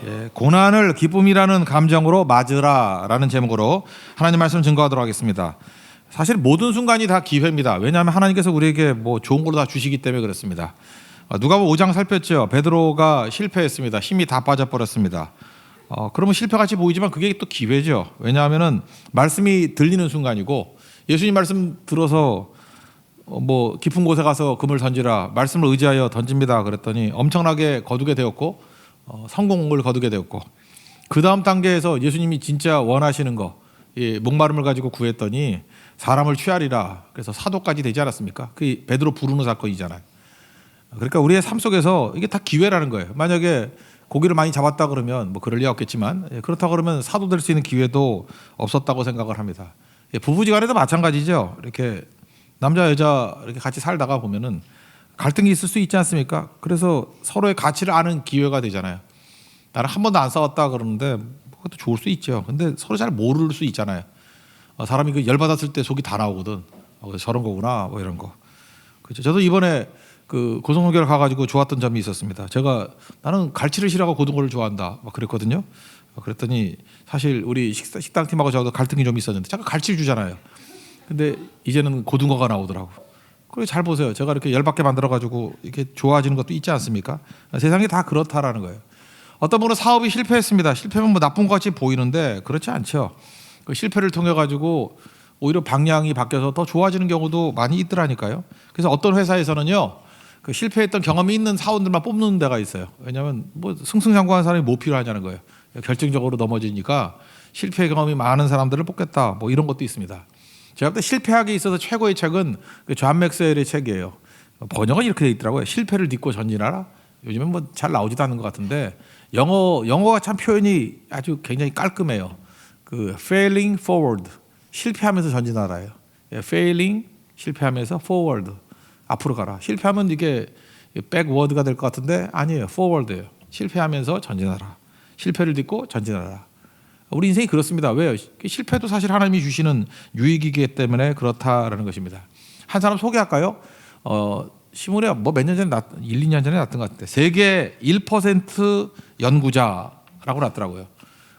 예, 고난을 기쁨이라는 감정으로 맞으라라는 제목으로 하나님 말씀 증거하도록 하겠습니다. 사실 모든 순간이 다 기회입니다. 왜냐하면 하나님께서 우리에게 뭐 좋은 걸로 다 주시기 때문에 그렇습니다. 누가복음 5장 살폈죠. 베드로가 실패했습니다. 힘이 다 빠져버렸습니다. 그러면 실패같이 보이지만 그게 또 기회죠. 왜냐하면은 말씀이 들리는 순간이고 예수님 말씀 들어서 뭐 깊은 곳에 가서 금을 던지라 말씀을 의지하여 던집니다. 그랬더니 엄청나게 거두게 되었고 성공을 거두게 되었고 그 다음 단계에서 예수님이 진짜 원하시는 거 목마름을 가지고 구했더니 사람을 취하리라 그래서 사도까지 되지 않았습니까? 그게 베드로 부르는 사건이잖아요. 그러니까 우리의 삶 속에서 이게 다 기회라는 거예요. 만약에 고기를 많이 잡았다 그러면 뭐 그럴 리 없겠지만 그렇다 그러면 사도 될 수 있는 기회도 없었다고 생각을 합니다. 부부지간에도 마찬가지죠. 이렇게 남자 여자 이렇게 같이 살다가 보면은 갈등이 있을 수 있지 않습니까? 그래서 서로의 가치를 아는 기회가 되잖아요. 나는 한 번도 안 싸웠다 그러는데 그것도 좋을 수 있죠. 근데 서로 잘 모를 수 있잖아요. 사람이 그 열받았을 때 속이 다 나오거든. 저런 거구나 뭐 이런 거. 그렇죠. 저도 이번에 그 고성노교를 가가지고 좋았던 점이 있었습니다. 제가 나는 갈치를 싫어하고 고등어를 좋아한다 막 그랬거든요. 그랬더니 사실 우리 식당 팀하고 저도 갈등이 좀 있었는데 잠깐 갈치를 주잖아요. 근데 이제는 고등어가 나오더라고. 그래 잘 보세요. 제가 이렇게 열받게 만들어가지고 이렇게 좋아지는 것도 있지 않습니까? 세상이 다 그렇다라는 거예요. 어떤 분은 사업이 실패했습니다. 실패하면 뭐 나쁜 것 같이 보이는데 그렇지 않죠. 그 실패를 통해 가지고 오히려 방향이 바뀌어서 더 좋아지는 경우도 많이 있더라니까요. 그래서 어떤 회사에서는요, 그 실패했던 경험이 있는 사원들만 뽑는 데가 있어요. 왜냐하면 뭐 승승장구한 사람이 뭐 필요하냐는 거예요. 결정적으로 넘어지니까 실패 경험이 많은 사람들을 뽑겠다. 뭐 이런 것도 있습니다. 제가 그때 실패하기 있어서 최고의 책은 존 맥스웰의 책이에요. 번역은 이렇게 돼 있더라고요. 실패를 딛고 전진하라. 요즘엔 뭐 잘 나오지도 않는 것 같은데 영어가 참 표현이 아주 굉장히 깔끔해요. 그 failing forward 실패하면서 전진하라예요. failing 실패하면서 forward 앞으로 가라. 실패하면 이게 backward가 될 것 같은데 아니에요. forward예요. 실패하면서 전진하라. 실패를 딛고 전진하라. 우리 인생이 그렇습니다. 왜요? 실패도 사실 하나님이 주시는 유익이기 때문에 그렇다라는 것입니다. 한 사람 소개할까요? 신문에 뭐 몇 년 전에 1, 2년 전에 났던 것 같아요. 세계 1% 연구자라고 났더라고요.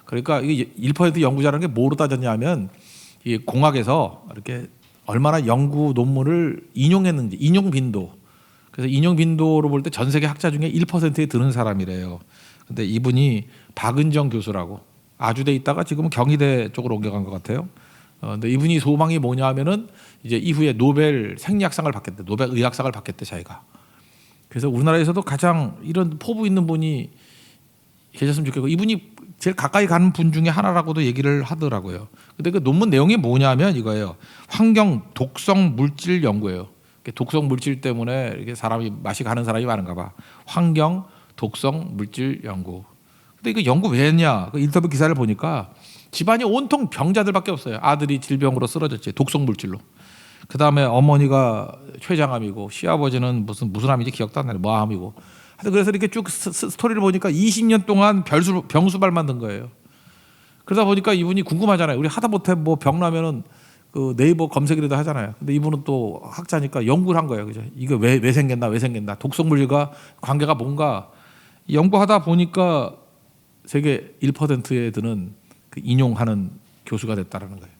그러니까 이게 1% 연구자라는 게 뭐로 따졌냐면 이 공학에서 이렇게 얼마나 연구 논문을 인용했는지 인용 빈도. 그래서 인용 빈도로 볼 때 전 세계 학자 중에 1%에 드는 사람이래요. 근데 이분이 박은정 교수라고 아주대 있다가 지금은 경희대 쪽으로 옮겨간 것 같아요. 근데 이분이 소망이 뭐냐면은 이제 이후에 노벨 생리학상을 받겠대, 노벨 의학상을 받겠대 자기가. 그래서 우리나라에서도 가장 이런 포부 있는 분이 계셨으면 좋겠고 이분이 제일 가까이 가는 분 중에 하나라고도 얘기를 하더라고요. 근데 그 논문 내용이 뭐냐면 이거예요. 환경 독성 물질 연구예요. 독성 물질 때문에 이렇게 사람이 맛이 가는 사람이 많은가 봐. 환경 독성 물질 연구. 근데 이거 연구 왜 했냐? 그 인터뷰 기사를 보니까 집안이 온통 병자들밖에 없어요. 아들이 질병으로 쓰러졌지 독성 물질로. 그 다음에 어머니가 췌장암이고 시아버지는 무슨 암인지 기억도 안 나네. 뭐암이고. 그래서 이렇게 쭉 스토리를 보니까 20년 동안 병수발 만든 거예요. 그러다 보니까 이분이 궁금하잖아요. 우리 하다 못해 뭐 병 나면은 그 네이버 검색이라도 하잖아요. 근데 이분은 또 학자니까 연구를 한 거예요. 그죠? 이거 왜 생겼나? 독성 물질과 관계가 뭔가 연구하다 보니까 세계 1%에 드는 그 인용하는 교수가 됐다라는 거예요.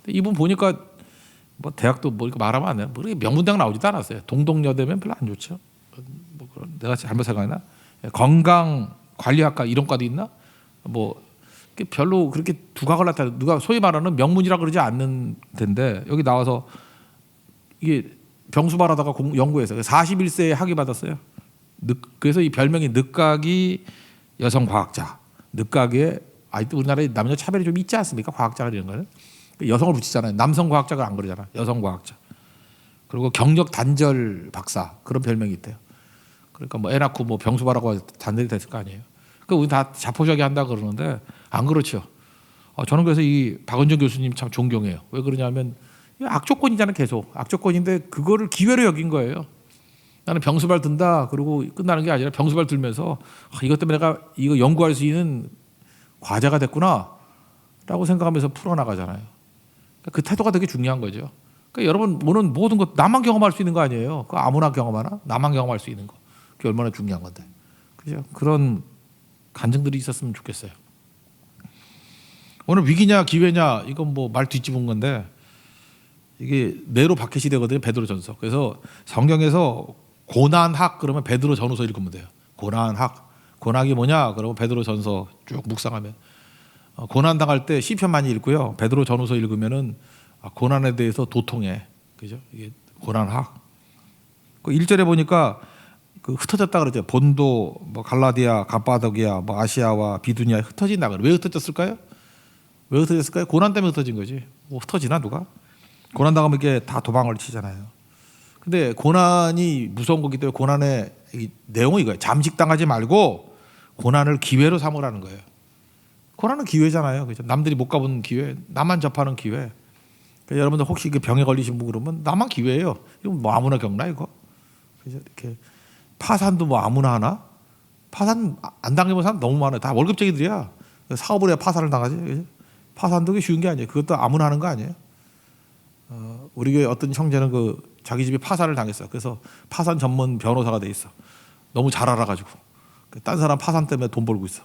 이분 보니까 뭐 대학도 뭐 이렇게 말하면 안 돼요. 뭐 이렇게 명문대학 나오지도 않았어요. 동덕여대면 별로 안 좋죠. 뭐 내가 잘못 생각했나? 건강관리학과 이런 과도 있나? 뭐 별로 그렇게 두각을 나타내 누가 소위 말하는 명문이라 그러지 않는 텐데 여기 나와서 이게 병수발하다가 연구해서 41세에 학위 받았어요. 그래서 이 별명이 늦가기 여성 과학자. 늦가기에 아직도 우리나라에 남녀 차별이 좀 있지 않습니까? 과학자가 이런 거는 여성을 붙이잖아요. 남성 과학자가 안 그러잖아. 여성 과학자. 그리고 경력 단절 박사 그런 별명이 있대요. 그러니까 뭐 애 낳고 뭐 병수발하고 단절이 됐을 거 아니에요. 그러니까 우리 다 자포자기 한다 그러는데 안 그렇죠. 저는 그래서 이 박은정 교수님 참 존경해요. 왜 그러냐면 악조건이잖아요. 계속 악조건인데 그거를 기회로 여긴 거예요. 나는 병수발 든다. 그리고 끝나는 게 아니라 병수발 들면서 이것 때문에 내가 이거 연구할 수 있는 과제가 됐구나라고 생각하면서 풀어나가잖아요. 그러니까 그 태도가 되게 중요한 거죠. 그러니까 여러분 보는 모든 것 나만 경험할 수 있는 거 아니에요. 그 아무나 경험하나? 나만 경험할 수 있는 거. 그게 얼마나 중요한 건데. 그죠? 그런 간증들이 있었으면 좋겠어요. 오늘 위기냐 기회냐 이건 뭐 말 뒤집은 건데 이게 네로 바켓이 되거든요. 베드로전서. 그래서 성경에서 고난학 그러면 베드로전후서 읽으면 돼요. 고난학이 뭐냐? 그러면 베드로전서 쭉 묵상하면 고난 당할 때 시편 많이 읽고요. 베드로전후서 읽으면은 고난에 대해서 도통해. 그죠? 이게 고난학. 그 1절에 보니까 그 흩어졌다 그러죠. 본도, 뭐 갈라디아, 갑바도기아, 뭐 아시아와 비두니아에 흩어진다 그래. 왜 흩어졌을까요? 왜 흩어졌을까요? 고난 때문에 흩어진 거지. 뭐 흩어지나 누가? 고난 당하면 이게 다 도망을 치잖아요. 근데 고난이 무서운 거기 때문에 고난의 내용은 이거예요. 잠식당하지 말고 고난을 기회로 삼으라는 거예요. 고난은 기회잖아요. 그죠? 남들이 못 가본 기회, 나만 접하는 기회. 그러니까 여러분들 혹시 그 병에 걸리신 분 그러면 나만 기회예요. 이거 뭐 아무나 겪나 이거? 그죠? 이렇게 파산도 뭐 아무나 하나? 파산 안 당해본 사람 너무 많아요. 다 월급쟁이들이야. 사업을 해야 파산을 당하지. 그죠? 파산도 쉬운 게 아니에요. 그것도 아무나 하는 거 아니에요. 우리 교회 어떤 형제는 그 자기 집이 파산을 당했어. 그래서 파산 전문 변호사가 돼 있어. 너무 잘 알아가지고 딴 사람 파산 때문에 돈 벌고 있어.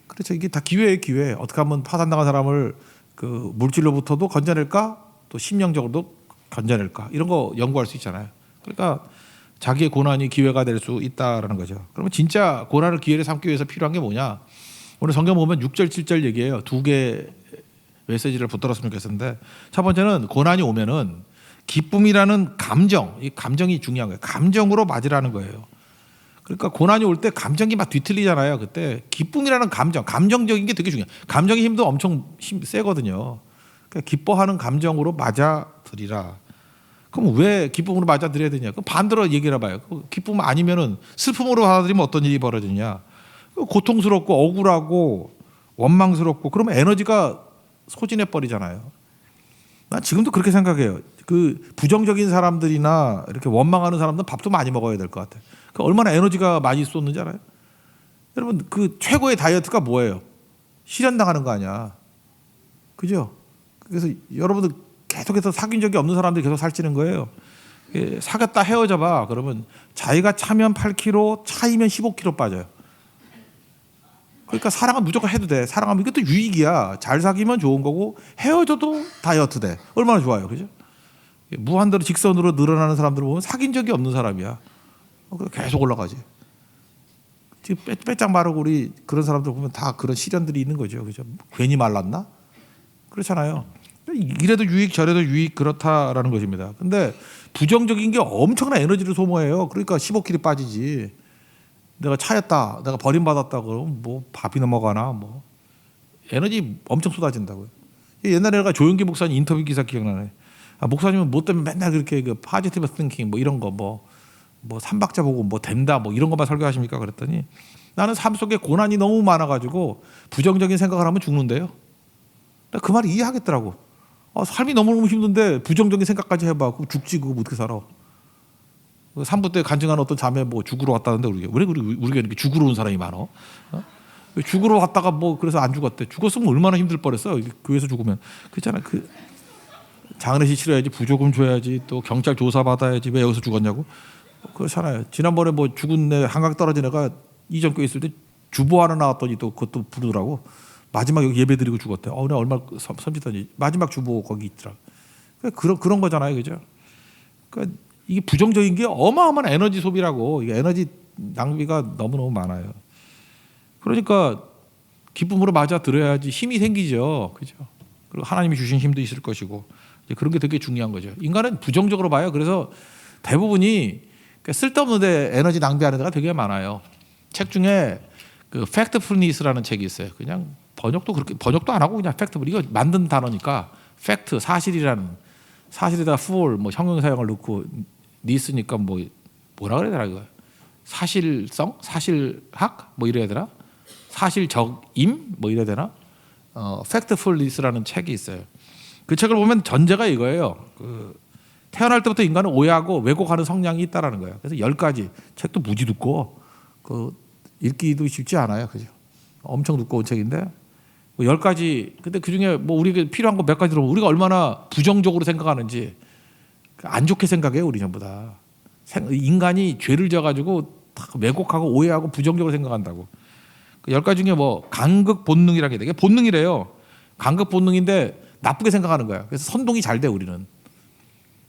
그렇죠. 이게 다 기회예요, 기회. 어떻게 하면 파산 당한 사람을 그 물질로부터도 건져낼까, 또 심령적으로도 건져낼까 이런 거 연구할 수 있잖아요. 그러니까 자기의 고난이 기회가 될 수 있다라는 거죠. 그러면 진짜 고난을 기회를 삼기 위해서 필요한 게 뭐냐? 오늘 성경 보면 6절, 7절 얘기해요. 두 개 메시지를 붙들었으면 좋겠는데 첫 번째는 고난이 오면은 기쁨이라는 감정, 이 감정이 중요한 거예요. 감정으로 맞으라는 거예요. 그러니까 고난이 올 때 감정이 막 뒤틀리잖아요. 그때 기쁨이라는 감정적인 게 되게 중요해요. 감정의 힘도 엄청 세거든요. 그러니까 기뻐하는 감정으로 맞아들이라. 그럼 왜 기쁨으로 맞아들여야 되냐? 그럼 반대로 얘기를 해봐요. 기쁨 아니면은 슬픔으로 받아들이면 어떤 일이 벌어지냐? 고통스럽고 억울하고 원망스럽고 그러면 에너지가 소진해 버리잖아요. 난 지금도 그렇게 생각해요. 그 부정적인 사람들이나 이렇게 원망하는 사람들은 밥도 많이 먹어야 될 것 같아요. 그 얼마나 에너지가 많이 쏟는지 알아요? 여러분 그 최고의 다이어트가 뭐예요? 실현당하는 거 아니야. 그죠? 그래서 여러분들 계속해서 사귄 적이 없는 사람들이 계속 살찌는 거예요. 사귀었다 헤어져 봐. 그러면 자기가 차면 8kg, 차이면 15kg 빠져요. 그러니까 사랑은 무조건 해도 돼. 사랑하면 이것도 유익이야. 잘 사귀면 좋은 거고 헤어져도 다이어트 돼. 얼마나 좋아요. 그죠? 무한대로 직선으로 늘어나는 사람들을 보면 사귄 적이 없는 사람이야. 계속 올라가지. 지금 빼짝 마르고 우리 그런 사람들 보면 다 그런 시련들이 있는 거죠. 그죠? 괜히 말랐나? 그렇잖아요. 이래도 유익 저래도 유익 그렇다라는 것입니다. 근데 부정적인 게 엄청난 에너지를 소모해요. 그러니까 15kg 빠지지. 내가 차였다, 내가 버림받았다 그러면 뭐 밥이 넘어가나 뭐 에너지 엄청 쏟아진다고요. 옛날에 내가 조용기 목사님 인터뷰 기사 기억나네. 목사님은 뭐 때문에 맨날 그렇게 그 파지티브 띵킹 뭐 이런 거 뭐 삼박자 보고 뭐 된다 뭐 이런 것만 설교하십니까? 그랬더니 나는 삶 속에 고난이 너무 많아가지고 부정적인 생각을 하면 죽는데요. 그 말을 이해하겠더라고. 삶이 너무너무 힘든데 부정적인 생각까지 해봐. 그거 죽지 그거 어떻게 살아? 3부 때 간증하는 어떤 자매 뭐 죽으러 왔다는데 우리가 이렇게 죽으러 온 사람이 많어? 죽으러 왔다가 뭐 그래서 안 죽었대. 죽었으면 얼마나 힘들 뻔했어. 교회에서 죽으면 그렇잖아. 그 장례식 치러야지, 부조금 줘야지, 또 경찰 조사 받아야지. 왜 여기서 죽었냐고? 그렇잖아요. 지난번에 뭐 죽은 애 한강 떨어진 애가 이전교회 있을 때 주보 하나 나왔더니 또 그것도 부르더라고. 마지막 여기 예배 드리고 죽었대. 나 얼마나 섬찟더니 마지막 주보 거기 있더라. 그런 거잖아요, 그죠? 그러니까 이게 부정적인 게 어마어마한 에너지 소비라고. 이게 에너지 낭비가 너무너무 많아요. 그러니까 기쁨으로 맞아 들어야지 힘이 생기죠, 그죠? 그리고 하나님이 주신 힘도 있을 것이고 그런 게 되게 중요한 거죠. 인간은 부정적으로 봐요. 그래서 대부분이 쓸데없는데 에너지 낭비하는 데가 되게 많아요. 책 중에 그 팩트풀니스라는 책이 있어요. 그냥 번역도 안 하고 그냥 팩트풀 이거 만든 단어니까 팩트 사실에다 full 뭐 형용사형을 넣고 니스니까 뭐라 그래야 되나 이거 사실성 사실학 뭐 이래야 되나 사실적임 뭐 이래야 되나 팩트풀니스라는 책이 있어요. 그 책을 보면 전제가 이거예요. 태어날 때부터 인간은 오해하고 왜곡하는 성향이 있다라는 거예요. 그래서 10가지 책도 무지 두꺼워. 읽기도 쉽지 않아요, 그죠? 엄청 두꺼운 책인데 10가지. 근데 그 중에 뭐 우리에게 필요한 거 몇 가지 들어보면 우리가 얼마나 부정적으로 생각하는지 안 좋게 생각해요, 우리 전부 다. 인간이 죄를 져가지고 다 왜곡하고 오해하고 부정적으로 생각한다고. 그 10가지 중에 뭐 간극 본능이라는 게 되게 본능이래요. 간극 본능인데 나쁘게 생각하는 거야. 그래서 선동이 잘 돼 우리는.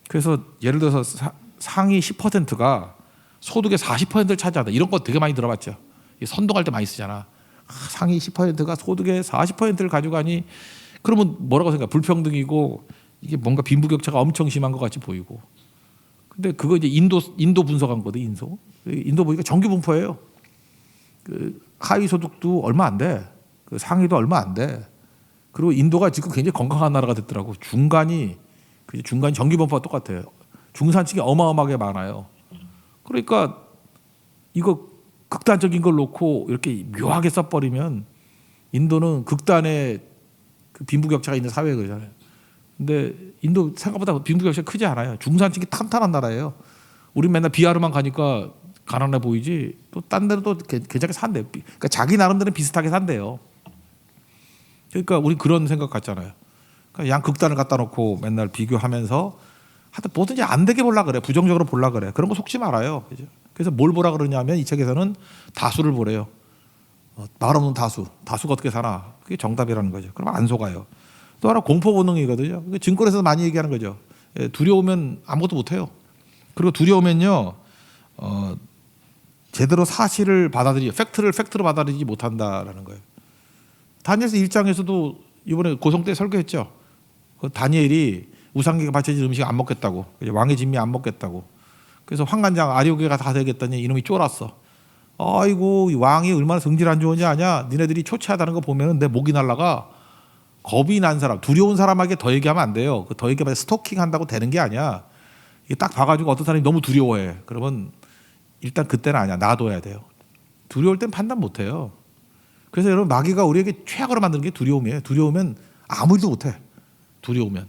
그래서 예를 들어서 상위 10%가 소득의 40%를 차지한다. 이런 거 되게 많이 들어봤죠. 선동할 때 많이 쓰잖아. 상위 10%가 소득의 40%를 가져가니 그러면 뭐라고 생각해? 불평등이고 이게 뭔가 빈부격차가 엄청 심한 것 같이 보이고. 근데 그거 이제 인도 분석한 거거든. 인도 보니까 정규 분포예요. 그 하위 소득도 얼마 안 돼. 그 상위도 얼마 안 돼. 그리고 인도가 지금 굉장히 건강한 나라가 됐더라고. 중간이 정규 분포가 똑같아요. 중산층이 어마어마하게 많아요. 그러니까 이거 극단적인 걸 놓고 이렇게 묘하게 써버리면 인도는 극단의 그 빈부격차가 있는 사회가 그러잖아요. 근데 인도 생각보다 빈부격차가 크지 않아요. 중산층이 탄탄한 나라예요. 우린 맨날 비하르만 가니까 가난해 보이지 또 딴 데는 또 괜찮게 산대요. 그러니까 자기 나름대로 비슷하게 산대요. 그러니까 우리 그런 생각 같잖아요. 그러니까 양 극단을 갖다 놓고 맨날 비교하면서 하여튼 뭐든지 안 되게 보려 그래. 부정적으로 보려 그래. 그런 거 속지 말아요. 그죠? 그래서 뭘 보라 그러냐면 이 책에서는 다수를 보래요. 말 없는 다수. 다수가 어떻게 사나. 그게 정답이라는 거죠. 그럼 안 속아요. 또 하나 공포 본능이거든요. 증권에서 많이 얘기하는 거죠. 두려우면 아무것도 못해요. 그리고 두려우면요. 제대로 사실을 팩트로 받아들이지 못한다라는 거예요. 다니엘서 1장에서도 이번에 고성 때 설교했죠. 다니엘이 우상에게 바쳐진 음식 안 먹겠다고. 왕의 진미 안 먹겠다고. 그래서 환관장 아리오게가 다 되겠다니 이놈이 쫄았어. 아이고 왕이 얼마나 성질 안 좋은지 아냐. 니네들이 초췌하다는 거 보면 내 목이 날라가. 겁이 난 사람, 두려운 사람에게 더 얘기하면 안 돼요. 더 얘기하면 스토킹한다고 되는 게 아니야. 이게 딱 봐가지고 어떤 사람이 너무 두려워해. 그러면 일단 그때는 아니야. 놔둬야 돼요. 두려울 땐 판단 못 해요. 그래서 여러분 마귀가 우리에게 최악으로 만드는 게 두려움이에요. 두려우면 아무 일도 못 해. 두려우면.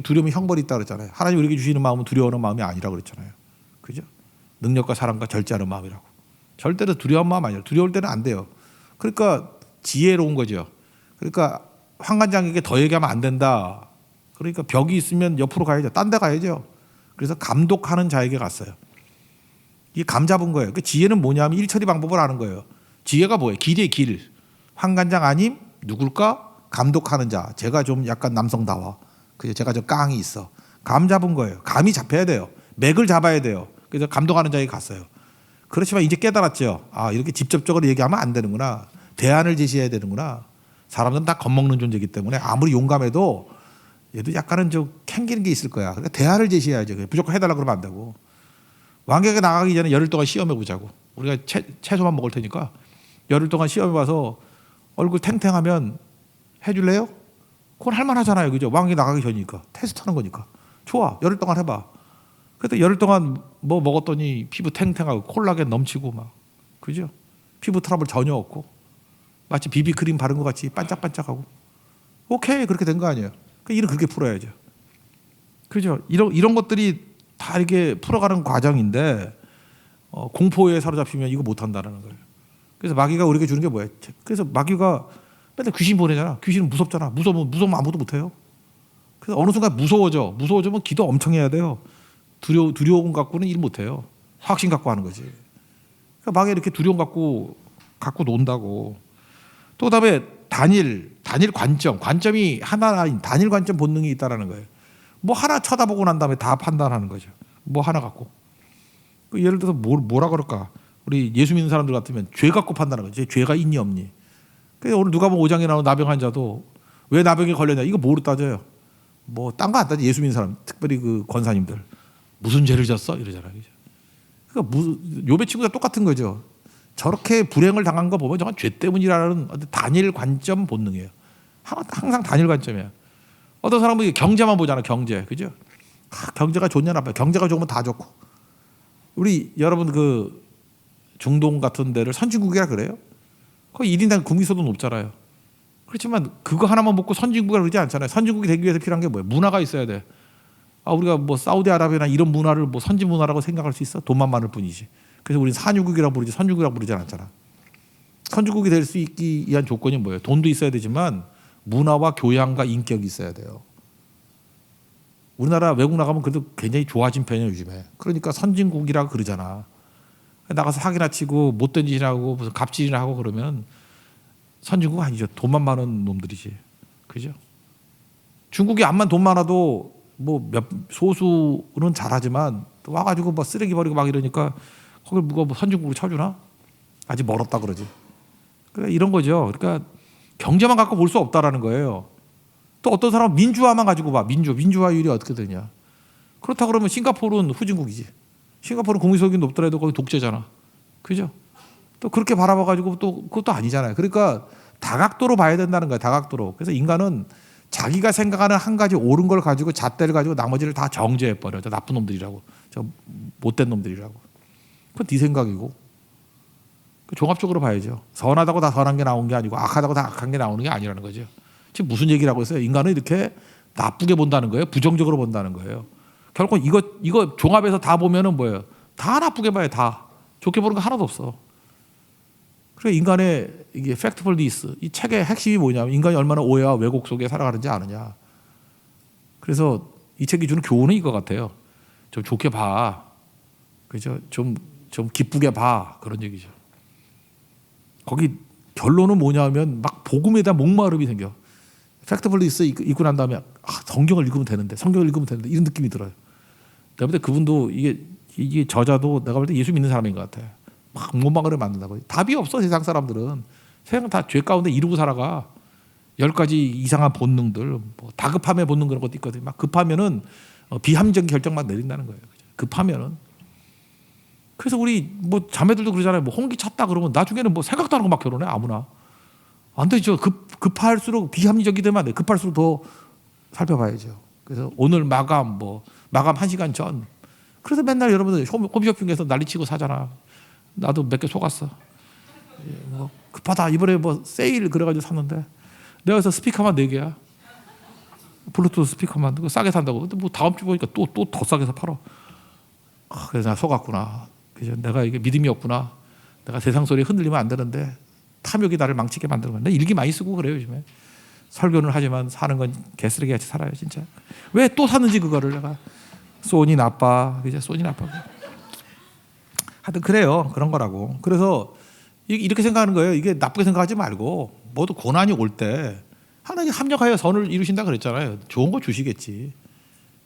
두려움이 형벌이 있다 그랬잖아요. 하나님 우리에게 주시는 마음은 두려워하는 마음이 아니라고 그랬잖아요. 그죠? 능력과 사랑과 절제하는 마음이라고. 절대로 두려운 마음 아니에요. 두려울 때는 안 돼요. 그러니까 지혜로운 거죠. 그러니까 환관장에게 더 얘기하면 안 된다. 그러니까 벽이 있으면 옆으로 가야죠. 딴 데 가야죠. 그래서 감독하는 자에게 갔어요. 이게 감 잡은 거예요. 그 지혜는 뭐냐면 일처리 방법을 아는 거예요. 지혜가 뭐예요? 길이에요, 길. 환관장 아님 누굴까? 감독하는 자. 제가 좀 약간 남성다워. 그죠? 제가 좀 깡이 있어. 감 잡은 거예요. 감이 잡혀야 돼요. 맥을 잡아야 돼요. 그래서 감독하는 자에게 갔어요. 그렇지만 이제 깨달았죠. 아, 이렇게 직접적으로 얘기하면 안 되는구나. 대안을 제시해야 되는구나. 사람들은 다 겁먹는 존재이기 때문에 아무리 용감해도 얘도 약간은 좀 캥기는 게 있을 거야. 그러니까 대안을 제시해야죠. 무조건 해달라고 그러면 안 되고. 왕궁에 나가기 전에 열흘 동안 시험해 보자고. 우리가 채소만 먹을 테니까 열흘 동안 시험해 봐서 얼굴 탱탱하면 해줄래요? 그건 할만하잖아요. 그죠? 왕궁에 나가기 전이니까. 테스트하는 거니까. 좋아. 열흘 동안 해봐. 그때 열흘 동안 뭐 먹었더니 피부 탱탱하고 콜라겐 넘치고 막. 그죠? 피부 트러블 전혀 없고. 마치 비비크림 바른 것 같이 반짝반짝하고. 오케이. 그렇게 된 거 아니에요. 그 일은 그렇게 풀어야죠. 그죠? 이런 것들이 다 이렇게 풀어가는 과정인데 공포에 사로잡히면 이거 못한다는 거예요. 그래서 마귀가 우리에게 주는 게 뭐예요? 그래서 마귀가 맨날 귀신 보내잖아. 귀신은 무섭잖아. 무서우면 아무것도 못해요. 그래서 어느 순간 무서워지면 기도 엄청 해야 돼요. 두려움 갖고는 일 못해요. 확신 갖고 하는 거지. 그러니까 마귀가 이렇게 두려움 갖고 논다고. 또 그다음에 단일 관점이 하나인 단일 관점 본능이 있다라는 거예요. 뭐 하나 쳐다보고 난 다음에 다 판단하는 거죠. 뭐 하나 갖고. 예를 들어서 뭐라 그럴까? 우리 예수 믿는 사람들 같으면 죄 갖고 판단하는 거죠. 죄가 있니 없니. 그래서 오늘 누가복음 5장에 나오는 나병 환자도 왜 나병에 걸렸냐 이거 뭐로 따져요. 뭐 딴 거 안 따져. 예수 믿는 사람, 특별히 그 권사님들 무슨 죄를 졌어 이러잖아요. 그러니까 요배 친구가 똑같은 거죠. 저렇게 불행을 당한 거 보면 저건 죄 때문이라는 단일 관점 본능이에요. 항상 단일 관점이에요. 어떤 사람은 경제만 보잖아. 경제. 그죠? 경제가 좋냐 나빠요. 경제가 좋으면 다 좋고. 우리 여러분 그 중동 같은 데를 선진국이라 그래요. 거의 1인당 국민소득 높잖아요. 그렇지만 그거 하나만 먹고 선진국이라 그러지 않잖아요. 선진국이 되기 위해서 필요한 게 뭐예요? 문화가 있어야 돼. 우리가 뭐 사우디아라비아나 이런 문화를 뭐 선진 문화라고 생각할 수 있어? 돈만 많을 뿐이지. 그래서 우리는 산유국이라고 부르지 선진국이라고 부르지 않잖아. 선진국이 될 수 있기 위한 조건이 뭐예요? 돈도 있어야 되지만 문화와 교양과 인격이 있어야 돼요. 우리나라 외국 나가면 그래도 굉장히 좋아진 편이에요 요즘에. 그러니까 선진국이라고 그러잖아. 나가서 사기나 치고 못된 짓이나 하고 무슨 갑질이나 하고 그러면 선진국 아니죠. 돈만 많은 놈들이지. 그죠? 중국이 암만 돈 많아도 뭐 몇 소수는 잘하지만 또 와가지고 뭐 쓰레기 버리고 막 이러니까 거길 누가 뭐 선진국으로 쳐주나? 아직 멀었다 그러지. 그러니까 이런 거죠. 그러니까 경제만 갖고 볼 수 없다라는 거예요. 또 어떤 사람은 민주화만 가지고 봐. 민주화율이 어떻게 되냐. 그렇다 그러면 싱가포르는 후진국이지. 싱가포르는 국민소득이 높더라도 거기 독재잖아. 그죠? 또 그렇게 바라봐가지고 또 그것도 아니잖아요. 그러니까 다각도로 봐야 된다는 거예요. 다각도로. 그래서 인간은 자기가 생각하는 한 가지 옳은 걸 가지고 잣대를 가지고 나머지를 다 정죄해버려. 저 나쁜 놈들이라고. 저 못된 놈들이라고. 그건 네 생각이고. 종합적으로 봐야죠. 선하다고 다 선한 게 나온 게 아니고 악하다고 다 악한 게 나오는 게 아니라는 거죠. 지금 무슨 얘기라고 했어요? 인간은 이렇게 나쁘게 본다는 거예요. 부정적으로 본다는 거예요. 결국 이거 종합해서 다 보면은 뭐예요? 다 나쁘게 봐요. 다. 좋게 보는 거 하나도 없어. 그래 인간의 이게 팩트풀리스 이 책의 핵심이 뭐냐면 인간이 얼마나 오해와 왜곡 속에 살아가는지 아느냐. 그래서 이 책이 주는 교훈은 이거 같아요. 좀 좋게 봐. 그죠? 좀 기쁘게 봐. 그런 얘기죠. 거기 결론은 뭐냐면 막 복음에 대한 목마름이 생겨. 팩트풀리스 읽고 난 다음에 성경을 읽으면 되는데 이런 느낌이 들어요. 내가 볼 때 그분도 이게 저자도 내가 볼 때 예수 믿는 사람인 것 같아요. 막 못막을 만든다고. 답이 없어 세상 사람들은. 세상 다 죄 가운데 이루고 살아가. 10가지 이상한 본능들, 뭐 다급함의 본능 그런 것도 있거든요. 막 급하면은 비합리적인 결정만 내린다는 거예요. 급하면은. 그래서 우리 뭐 자매들도 그러잖아요. 뭐 홍기 찼다 그러면 나중에는 뭐 생각도 안 하고 막 결혼해 아무나. 안 되죠. 급할수록 비합리적이 되면 안 돼. 급할수록 더 살펴봐야죠. 그래서 오늘 마감 1시간 전. 그래서 맨날 여러분들 홈쇼핑에서 난리치고 사잖아. 나도 몇 개 속았어. 뭐 급하다. 이번에 뭐 세일 그래가지고 샀는데 내가 그래서 스피커만 4개야. 블루투스 스피커만 그거 싸게 산다고. 근데 뭐 다음 주 보니까 또 더 싸게 서 팔아. 그래서 나 속았구나. 그죠? 내가 이게 믿음이 없구나. 내가 세상 소리에 흔들리면 안 되는데 탐욕이 나를 망치게 만드는 거야. 내 일기 많이 쓰고 그래요 요즘에. 설교는 하지만 사는 건 개쓰레기 같이 살아요 진짜. 왜 또 샀는지 그거를 내가. 소니 나빠. 그죠? 소니 나빠. 하여튼 그래요. 그런 거라고. 그래서 이렇게 생각하는 거예요. 이게 나쁘게 생각하지 말고 모두 고난이 올 때 하나님 합력하여 선을 이루신다 그랬잖아요. 좋은 거 주시겠지.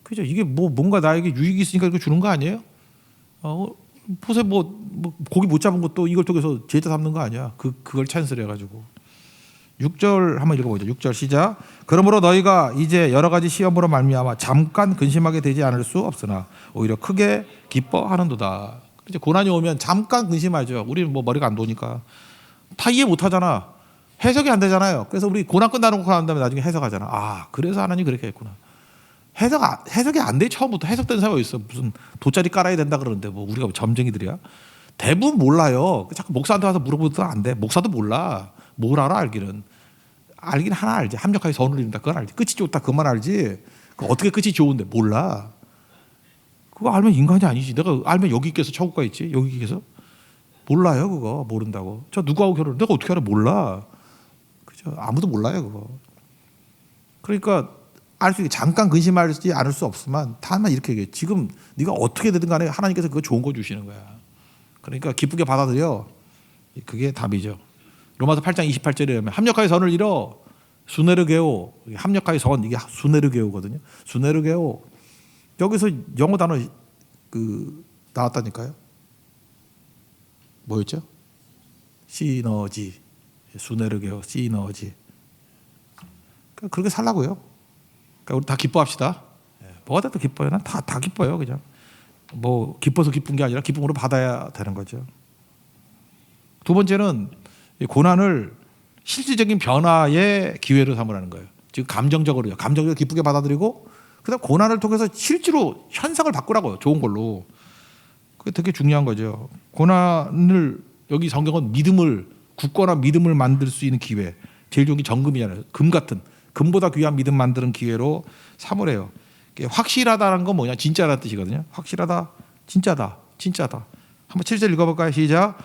그죠? 이게 뭔가 나에게 유익이 있으니까 이거 주는 거 아니에요? 보세요. 뭐 고기 못 잡은 것도 이걸 통해서 제자 삼는 거 아니야. 그걸 찬스를 해가지고. 6절 한번 읽어보죠. 6절 시작. 그러므로 너희가 이제 여러 가지 시험으로 말미암아 잠깐 근심하게 되지 않을 수 없으나 오히려 크게 기뻐하는도다. 이제 고난이 오면 잠깐 근심하죠. 우리는 뭐 머리가 안 도니까 다 이해 못 하잖아. 해석이 안 되잖아요. 그래서 우리 고난 끝나는 거 난 다음에 나중에 해석하잖아. 아, 그래서 하나님 그렇게 했구나. 해석이 안 돼. 처음부터 해석된 사람이 있어. 무슨 돗자리 깔아야 된다 그러는데 뭐 우리가 점쟁이들이야. 대부분 몰라요. 자꾸 목사한테 와서 물어보도 안 돼. 목사도 몰라. 뭘 알아 알기는 하나 알지. 합력하게 선을 이룬다. 그건 알지. 끝이 좋다. 그만 알지. 어떻게 끝이 좋은데 몰라. 그거 알면 인간이 아니지. 내가 알면 여기 있겠어. 천국 가 있지. 여기 있겠어. 몰라요. 그거 모른다고. 저 누구하고 결혼? 내가 어떻게 알아? 몰라. 그죠? 아무도 몰라요. 그거. 그러니까 알 수 있게 잠깐 근심하지 않을 수 없지만 다만 이렇게 얘기해. 지금 네가 어떻게 되든 간에 하나님께서 그거 좋은 거 주시는 거야. 그러니까 기쁘게 받아들여. 그게 답이죠. 로마서 8장 28절에 보면 합력하여 선을 이뤄 수네르게오. 합력하여 선 이게 수네르게오거든요. 수네르게오. 여기서 영어 단어 나왔다니까요. 뭐였죠? 시너지. 수네르게오 시너지. 그렇게 살라고요. 그러니까 우리 다 기뻐합시다. 뭐가 다 기뻐요. 난 다 기뻐요. 그냥 뭐 기뻐서 기쁜 게 아니라 기쁨으로 받아야 되는 거죠. 두 번째는 고난을 실질적인 변화의 기회로 삼으라는 거예요. 지금 감정적으로요. 감정적으로 기쁘게 받아들이고 그다음 고난을 통해서 실제로 현상을 바꾸라고요. 좋은 걸로. 그게 되게 중요한 거죠. 고난을 여기 성경은 굳건한 믿음을 만들 수 있는 기회. 제일 좋은 게 정금이잖아요. 금보다 귀한 믿음 만드는 기회로 삼으래요. 확실하다는 건 뭐냐? 진짜라는 뜻이거든요. 확실하다, 진짜다. 한번 7절 읽어볼까요? 시작.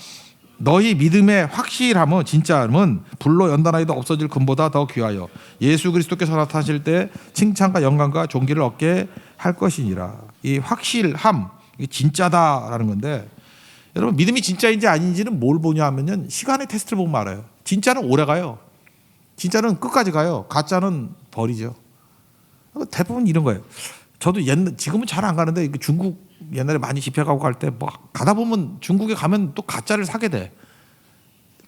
너희 믿음의 확실함은 진짜함은 불로 연단하여도 없어질 금보다 더 귀하여 예수 그리스도께서 나타나실 때 칭찬과 영광과 존귀를 얻게 할 것이니라. 이 확실함, 이게 진짜다라는 건데 여러분 믿음이 진짜인지 아닌지는 뭘 보냐 하면요. 시간의 테스트를 보면 알아요. 진짜는 오래 가요. 진짜는 끝까지 가요. 가짜는 버리죠. 대부분 이런 거예요. 저도 지금은 잘 안 가는데 중국 옛날에 많이 집회 가고 갈 때 뭐 가다 보면 중국에 가면 또 가짜를 사게 돼.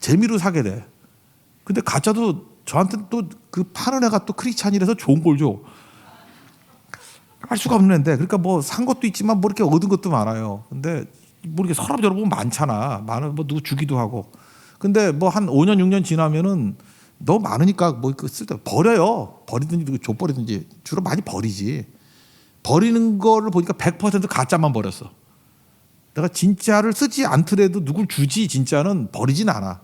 재미로 사게 돼. 근데 가짜도 저한테는 또 그 파는 애가 또 크리스찬이라서 좋은 걸 줘. 알 수가 없는 애인데 그러니까 뭐 산 것도 있지만 뭐 이렇게 얻은 것도 많아요. 근데 뭐 이렇게 서랍 열어보면 많잖아. 뭐 누구 주기도 하고. 근데 뭐 한 5년 6년 지나면은 너무 많으니까 뭐 쓸 때 버려요. 버리든지 줘 버리든지 주로 많이 버리지. 버리는 거를 보니까 100% 가짜만 버렸어. 내가 진짜를 쓰지 않더라도 누굴 주지 진짜는 버리진 않아.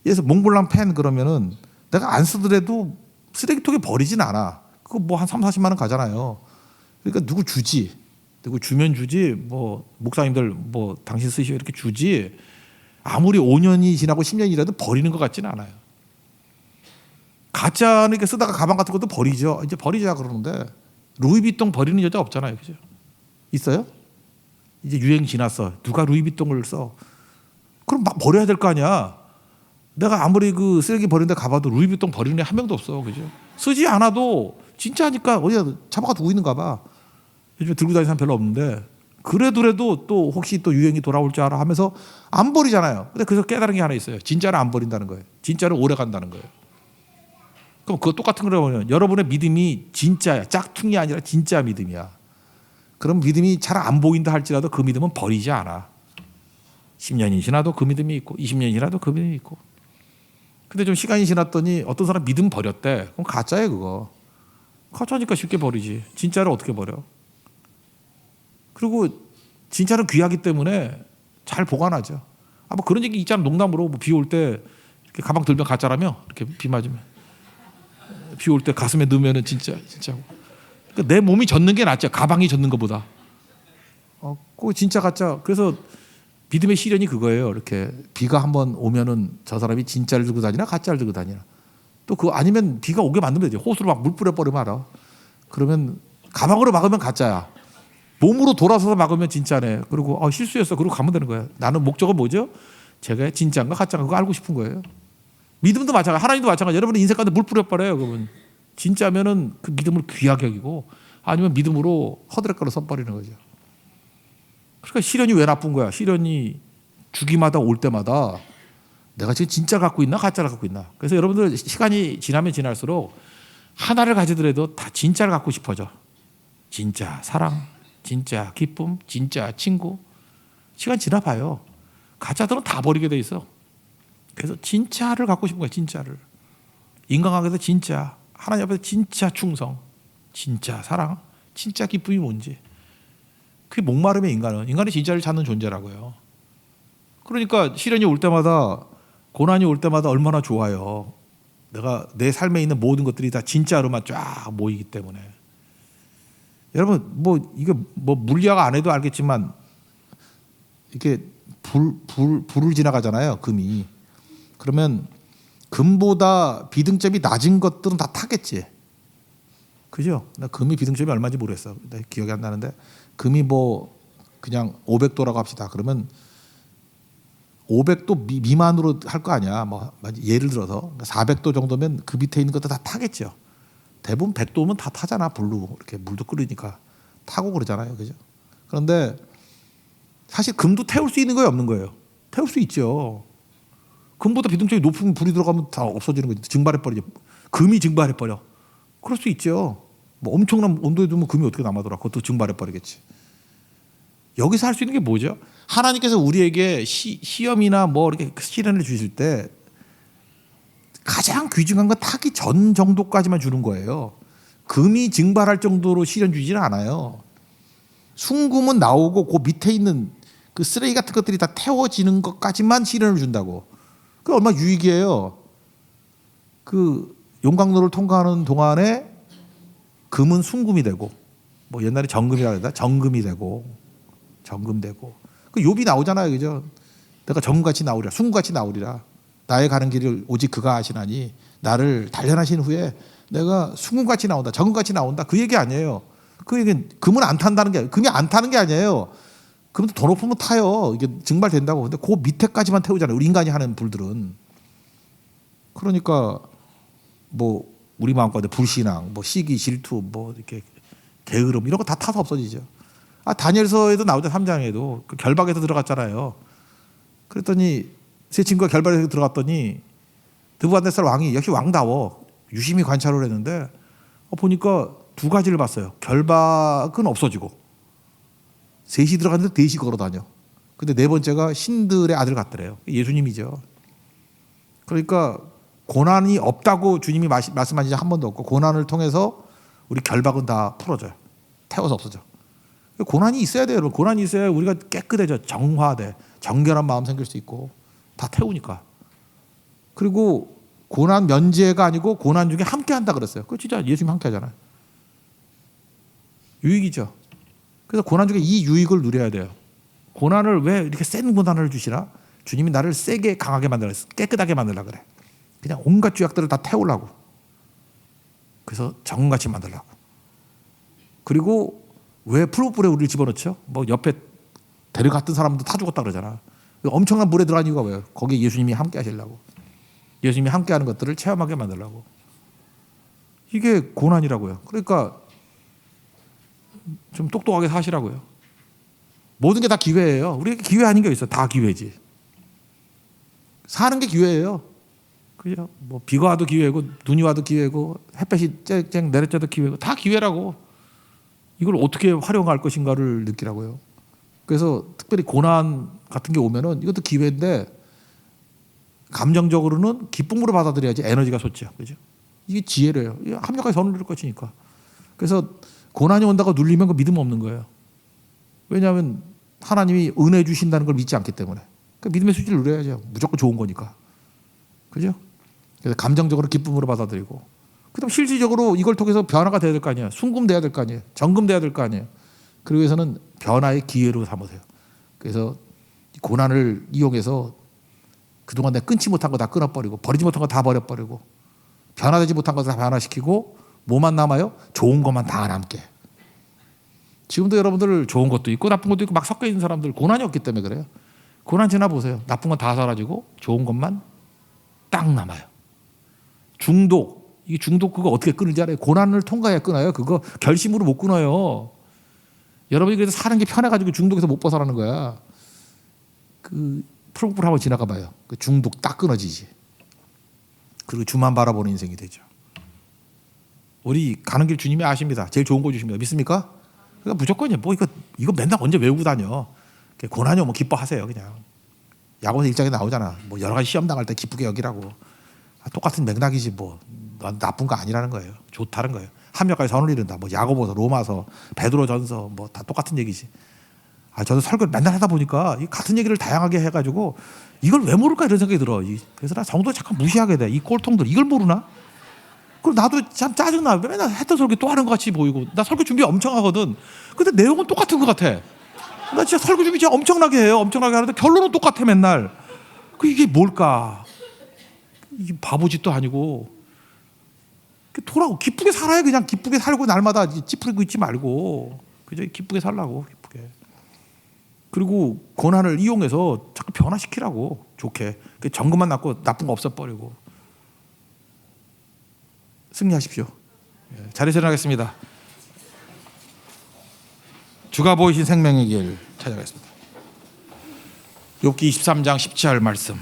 그래서 몽블랑 펜 그러면은 내가 안 쓰더라도 쓰레기통에 버리진 않아. 그거 뭐 한 3, 40만 원 가잖아요. 그러니까 누구 주지. 누구 주면 주지. 뭐 목사님들 뭐 당신 쓰시오 이렇게 주지. 아무리 5년이 지나고 10년이라도 버리는 것 같지는 않아요. 가짜는 이렇게 쓰다가 가방 같은 것도 버리죠. 이제 버리자 그러는데 루이비통 버리는 여자 없잖아요. 그죠? 있어요? 이제 유행 지났어. 누가 루이비통을 써? 그럼 막 버려야 될 거 아니야. 내가 아무리 그 쓰레기 버리는 데 가봐도 루이비통 버리는 애 한 명도 없어. 그죠? 쓰지 않아도 진짜니까 어디다 잡아가 두고 있는가 봐. 요즘에 들고 다니는 사람 별로 없는데 그래도 또 혹시 또 유행이 돌아올 줄 알아 하면서 안 버리잖아요. 근데 그래서 깨달은 게 하나 있어요. 진짜를 안 버린다는 거예요. 진짜를 오래 간다는 거예요. 그럼 그거 똑같은 거라고 하면 여러분의 믿음이 진짜야. 짝퉁이 아니라 진짜 믿음이야. 그럼 믿음이 잘 안 보인다 할지라도 그 믿음은 버리지 않아. 10년이 지나도 그 믿음이 있고 20년이 지나도 그 믿음이 있고. 근데 좀 시간이 지났더니 어떤 사람 믿음 버렸대. 그럼 가짜예요 그거. 가짜니까 쉽게 버리지. 진짜를 어떻게 버려? 그리고 진짜는 귀하기 때문에 잘 보관하죠. 뭐 그런 얘기 있잖아. 농담으로 뭐 비 올 때 이렇게 가방 들면 가짜라며. 이렇게 비 맞으면. 비 올 때 가슴에 넣으면은 진짜고. 그러니까 내 몸이 젖는 게 낫죠. 가방이 젖는 것보다. 그거 진짜 가짜. 그래서 믿음의 시련이 그거예요. 이렇게 비가 한번 오면은 저 사람이 진짜를 들고 다니나 가짜를 들고 다니나. 또 그거 아니면 비가 오게 만들면 되지. 호수로 막 물 뿌려 버리면 알아. 그러면 가방으로 막으면 가짜야. 몸으로 돌아서서 막으면 진짜네. 그리고 실수했어. 그러고 가면 되는 거야. 나는 목적은 뭐죠? 제가 진짜인가 가짜인가 그거 알고 싶은 거예요. 믿음도 마찬가지. 하나님도 마찬가지. 여러분의 인생 가운데 물 뿌려버려요. 그러면 진짜면은 그 믿음을 귀하게 여기고 아니면 믿음으로 허드렛가루 써버리는 거죠. 그러니까 시련이 왜 나쁜 거야? 시련이 주기마다 올 때마다 내가 지금 진짜 갖고 있나 가짜를 갖고 있나. 그래서 여러분들 시간이 지나면 지날수록 하나를 가지더라도 다 진짜를 갖고 싶어져. 진짜 사랑, 진짜 기쁨, 진짜 친구. 시간 지나봐요. 가짜들은 다 버리게 돼 있어. 그래서 진짜를 갖고 싶은 거야. 진짜를. 인간관계에서 진짜, 하나님 앞에서 진짜 충성, 진짜 사랑, 진짜 기쁨이 뭔지. 그게 목마름의 인간은. 인간이 진짜를 찾는 존재라고요. 그러니까 시련이 올 때마다 고난이 올 때마다 얼마나 좋아요. 내가 내 삶에 있는 모든 것들이 다 진짜로만 쫙 모이기 때문에. 여러분 뭐 이게 뭐 물리학 안 해도 알겠지만 이렇게 불을 지나가잖아요. 금이. 그러면 금보다 비등점이 낮은 것들은 다 타겠지. 그죠? 나 금이 비등점이 얼마인지 모르겠어. 기억이 안 나는데 금이 뭐 그냥 500도라고 합시다. 그러면 500도 미만으로 할 거 아니야. 뭐 예를 들어서 400도 정도면 그 밑에 있는 것도 다 타겠죠. 대부분 100도면 다 타잖아. 불로 이렇게 물도 끓으니까 타고 그러잖아요. 그죠? 그런데 사실 금도 태울 수 있는 거예요, 없는 거예요? 태울 수 있죠. 금보다 비등점이 높으면 불이 들어가면 다 없어지는 거지. 증발해 버리죠. 금이 증발해 버려. 그럴 수 있죠. 뭐 엄청난 온도에 두면 금이 어떻게 남아돌아? 그것도 증발해 버리겠지. 여기서 할 수 있는 게 뭐죠? 하나님께서 우리에게 시험이나 뭐 이렇게 시련을 주실 때 가장 귀중한 건 타기 전 정도까지만 주는 거예요. 금이 증발할 정도로 시련 주지는 않아요. 순금은 나오고 그 밑에 있는 그 쓰레기 같은 것들이 다 태워지는 것까지만 시련을 준다고. 그 얼마나 유익이에요. 그 용광로를 통과하는 동안에 금은 순금이 되고, 뭐 옛날에 정금이라고 했다. 정금이 되고, 정금되고. 그 욥이 나오잖아요, 그죠? 내가 정금같이 나오리라, 순금같이 나오리라. 나의 가는 길을 오직 그가 아시나니 나를 단련하신 후에 내가 순금같이 나온다, 정금같이 나온다. 그 얘기 아니에요. 그 얘기는 금은 안 탄다는 게, 금이 안 타는 게 아니에요. 그럼 더 높으면 타요. 이게 증발된다고. 근데 그 밑에까지만 태우잖아요. 우리 인간이 하는 불들은. 그러니까 뭐 우리 마음가운데 불신앙, 뭐 시기, 질투, 뭐 이렇게 게으름 이런 거 다 타서 없어지죠. 다니엘서에도 나오죠. 3장에도 그 결박에서 들어갔잖아요. 그랬더니 제 친구가 결박에서 들어갔더니 느부갓네살 왕이 역시 왕다워 유심히 관찰을 했는데 보니까 두 가지를 봤어요. 결박은 없어지고 셋이 들어갔는데 넷이 걸어다녀. 근데 네 번째가 신들의 아들 같더래요. 예수님이죠. 그러니까 고난이 없다고 주님이 말씀하신 적 한 번도 없고 고난을 통해서 우리 결박은 다 풀어져요. 태워서 없어져. 고난이 있어야 돼요. 여러분. 고난이 있어야 우리가 깨끗해져. 정화돼. 정결한 마음 생길 수 있고 다 태우니까. 그리고 고난 면제가 아니고 고난 중에 함께 한다 그랬어요. 그 진짜 예수님 함께 하잖아요. 유익이죠. 그래서 고난 중에 이 유익을 누려야 돼요. 고난을 왜 이렇게 센 고난을 주시나? 주님이 나를 세게 강하게 만들어 깨끗하게 만들라 그래. 그냥 온갖 죄악들을 다 태우려고. 그래서 정같이 만들라고. 그리고 왜 풀무불에 우리를 집어넣죠? 뭐 옆에 데려갔던 사람도 다 죽었다 그러잖아. 엄청난 물에 들어간 이유가 뭐예요? 거기에 예수님이 함께 하시려고. 예수님이 함께 하는 것들을 체험하게 만들려고. 이게 고난이라고요. 그러니까 좀 똑똑하게 사시라고요. 모든 게 다 기회예요. 우리에게 기회 아닌 게 있어. 다 기회지. 사는 게 기회예요. 그죠? 뭐 비가 와도 기회고 눈이 와도 기회고 햇볕이 쨍쨍 내려져도 기회고 다 기회라고. 이걸 어떻게 활용할 것인가를 느끼라고요. 그래서 특별히 고난 같은 게 오면은 이것도 기회인데 감정적으로는 기쁨으로 받아들여야지 에너지가 솟죠. 그죠? 이게 지혜래요. 합력하게 선을 누릴 것이니까. 그래서 고난이 온다고 눌리면 그 믿음 없는 거예요. 왜냐하면 하나님이 은혜 주신다는 걸 믿지 않기 때문에. 그 믿음의 수치를 누려야죠. 무조건 좋은 거니까. 그죠? 그래서 감정적으로 기쁨으로 받아들이고. 그다음 실질적으로 이걸 통해서 변화가 돼야 될 거 아니에요. 순금돼야 될 거 아니에요. 정금돼야 될 거 아니에요. 그러기 위해서는 변화의 기회로 삼으세요. 그래서 고난을 이용해서 그동안 내가 끊지 못한 거 다 끊어버리고 버리지 못한 거 다 버려버리고 변화되지 못한 거 다 변화시키고 뭐만 남아요? 좋은 것만 다 남게. 지금도 여러분들 좋은 것도 있고 나쁜 것도 있고 막 섞여 있는 사람들 고난이 없기 때문에 그래요. 고난 지나 보세요. 나쁜 건 다 사라지고 좋은 것만 딱 남아요. 중독. 이 중독 그거 어떻게 끊을지 알아요? 고난을 통과해야 끊어요. 그거 결심으로 못 끊어요. 여러분이 그래서 사는 게 편해가지고 중독에서 못 벗어나는 거야. 그 프로그램 한번 지나가 봐요. 그 중독 딱 끊어지지. 그리고 주만 바라보는 인생이 되죠. 우리 가는 길 주님이 아십니다. 제일 좋은 거 주십니다. 믿습니까? 그러니까 무조건이에요. 뭐 이거 맨날 언제 외우고 다녀. 고난이 오면 기뻐하세요. 그냥. 야고보서 1장에 나오잖아. 뭐 여러 가지 시험 당할 때 기쁘게 여기라고. 똑같은 맥락이지 뭐. 나쁜 거 아니라는 거예요. 좋다는 거예요. 합력하게 선을 이룬다. 뭐 야고보서, 로마서, 베드로전서 뭐 다 똑같은 얘기지. 저도 설교를 맨날 하다 보니까 같은 얘기를 다양하게 해가지고 이걸 왜 모를까 이런 생각이 들어. 그래서 나 성도 잠깐 무시하게 돼. 이 꼴통들 이걸 모르나? 그럼 나도 참 짜증나. 맨날 했던 설교 또 하는 것 같이 보이고. 나 설교 준비 엄청 하거든. 근데 내용은 똑같은 것 같아. 나 진짜 설교 준비 진짜 엄청나게 해요. 엄청나게 하는데 결론은 똑같아 맨날. 이게 뭘까? 이게 바보짓도 아니고. 돌아오고 기쁘게 살아요. 그냥 기쁘게 살고 날마다 찌푸리고 있지 말고 그저 기쁘게 살라고. 기쁘게. 그리고 고난을 이용해서 자꾸 변화시키라고. 좋게. 정금만 낳고 나쁜 거 없애버리고. 승리하십시오. 자리에서 일어나겠습니다. 주가 보이신 생명의 길 찾아가겠습니다. 욥기 23장 17절 말씀.